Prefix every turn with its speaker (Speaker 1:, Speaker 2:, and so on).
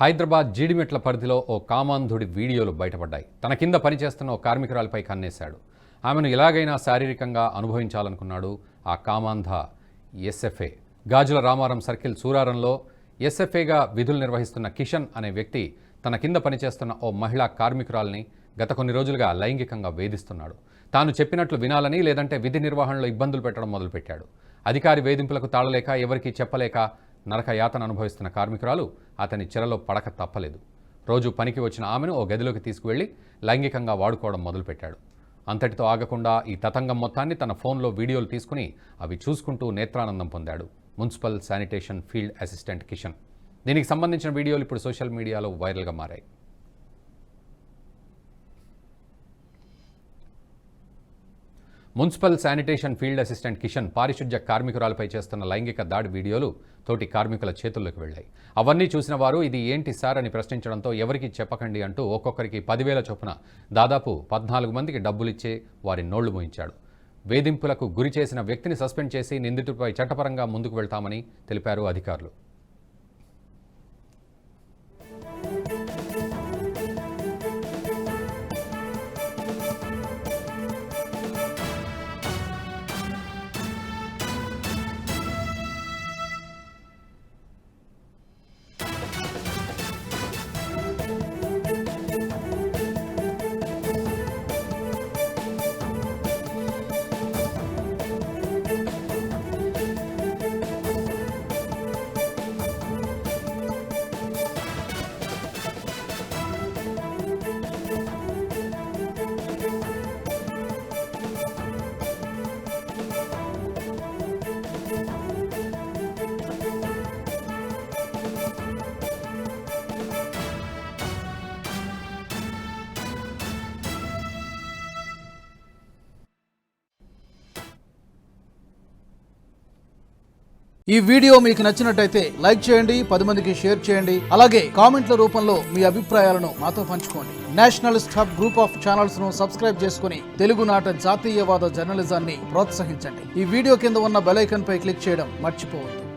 Speaker 1: హైదరాబాద్ జీడిమెట్ల పరిధిలో ఓ కామాంధుడి వీడియోలు బయటపడ్డాయి. తన కింద పనిచేస్తున్న ఓ కార్మికురాలిపై కన్నేశాడు. ఆమెను ఎలాగైనా శారీరకంగా అనుభవించాలనుకున్నాడు ఆ కామాంధ ఎస్ఎఫ్ఏ. గాజుల రామారం సర్కిల్ సూరారంలో ఎస్ఎఫ్ఏగా విధులు నిర్వహిస్తున్న కిషన్ అనే వ్యక్తి తన కింద పనిచేస్తున్న ఓ మహిళా కార్మికురాలిని గత కొన్ని రోజులుగా లైంగికంగా వేధిస్తున్నాడు. తాను చెప్పినట్లు వినాలని, లేదంటే విధి నిర్వహణలో ఇబ్బందులు పెట్టడం మొదలుపెట్టాడు. అధికారి వేధింపులకు తాళలేక, ఎవరికీ చెప్పలేక నరక యాతన అనుభవిస్తున్న కార్మికురాలు అతని చెరలో పడక తప్పలేదు. రోజు పనికి వచ్చిన ఆమెను ఓ గదిలోకి తీసుకువెళ్లి లైంగికంగా వాడుకోవడం మొదలుపెట్టాడు. అంతటితో ఆగకుండా ఈ తతంగం మొత్తాన్ని తన ఫోన్లో వీడియోలు తీసుకుని అవి చూసుకుంటూ నేత్రానందం పొందాడు municipal sanitation field assistant Kishan. దీనికి సంబంధించిన వీడియోలు ఇప్పుడు సోషల్ మీడియాలో వైరల్గా మారాయి. Municipal sanitation field assistant Kishan పారిశుధ్య కార్మికురాలపై చేస్తున్న లైంగిక దాడి వీడియోలు తోటి కార్మికుల చేతుల్లోకి వెళ్లాయి. అవన్నీ చూసిన వారు ఇది ఏంటి సార్ అని ప్రశ్నించడంతో ఎవరికి చెప్పకండి అంటూ ఒక్కొక్కరికి 10,000 చొప్పున దాదాపు 14 మందికి డబ్బులిచ్చే వారి నోళ్లు మోయించాడు. వేధింపులకు గురి చేసిన వ్యక్తిని సస్పెండ్ చేసి నిందితుడిపై చట్టపరంగా ముందుకు వెళ్తామని తెలిపారు అధికారులు.
Speaker 2: ఈ వీడియో మీకు నచ్చినట్టయితే లైక్ చేయండి, 10 మందికి షేర్ చేయండి. అలాగే కామెంట్ల రూపంలో మీ అభిప్రాయాలను మాతో పంచుకోండి. Nationalist hub group of channels ను సబ్స్క్రైబ్ చేసుకుని తెలుగునాట జాతీయవాద జర్నలిజాన్ని ప్రోత్సహించండి. ఈ వీడియో కింద ఉన్న బెల్ ఐకాన్ పై క్లిక్ చేయడం మర్చిపోవద్దు.